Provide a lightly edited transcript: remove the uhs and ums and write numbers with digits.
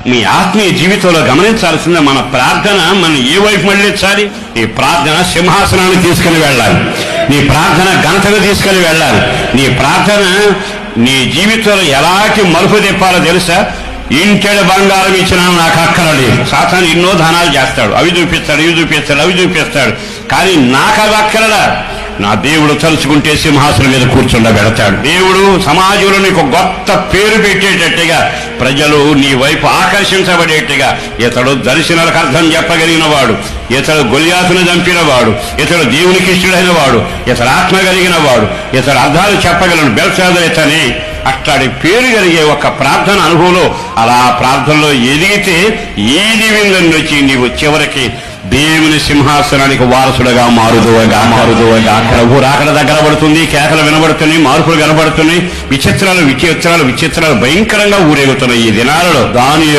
మీ ఆత్మీయ జీవితంలో గమనించాల్సిందే మన ప్రార్థన మనం ఏ వైపు మళ్ళించాలి. నీ ప్రార్థన సింహాసనాన్ని తీసుకుని వెళ్ళాలి. నీ ప్రార్థన ఘనతను తీసుకుని వెళ్ళాలి. నీ ప్రార్థన నీ జీవితంలో ఎలాంటి మలుపు తిప్పాలో తెలుసా? ఇంటెడు బంగారం ఇచ్చినా నాకు అక్కరలేదు. సాతాను ఎన్నో దానాలు చేస్తాడు, అవి చూపిస్తాడు, ఇవి చూపిస్తాడు, అవి చూపిస్తాడు. కానీ నాకు అవి అక్కరలా. నా దేవుడు తలుచుకుంటే సింహాసనం మీద కూర్చుండబెడతాడు. దేవుడు సమాజంలో నీకు గొప్ప పేరు పెట్టేటట్టుగా, ప్రజలు నీ వైపు ఆకర్షించబడేట్టుగా, ఇతడు దర్శనాలకు అర్థం చెప్పగలిగిన వాడు, ఇతడు గొల్యాతును చంపిన వాడు, ఇతడు దేవునికి ఇష్టడైన వాడు, ఇతడు ఆత్మ కలిగిన వాడు, ఇతడు అర్థాలు చెప్పగలను బెల్షాజరు ఇతనే, అట్లాంటి పేరు కలిగే ఒక ప్రార్థన అనుభవంలో అలా ప్రార్థనలో ఎదిగితే ఈ దివ్యంగా వచ్చి నీవు చివరికి దేవుని సింహాసనానికి వారసుడుగా మారుదువగా. ప్రభు రాకడ దగ్గర పడుతుంది, కేకలు వినబడుతున్నాయి, మార్పులు కనబడుతున్నాయి, విచిత్రాలు భయంకరంగా ఊరేగుతున్నాయి. ఈ దినాలలో దానియేలు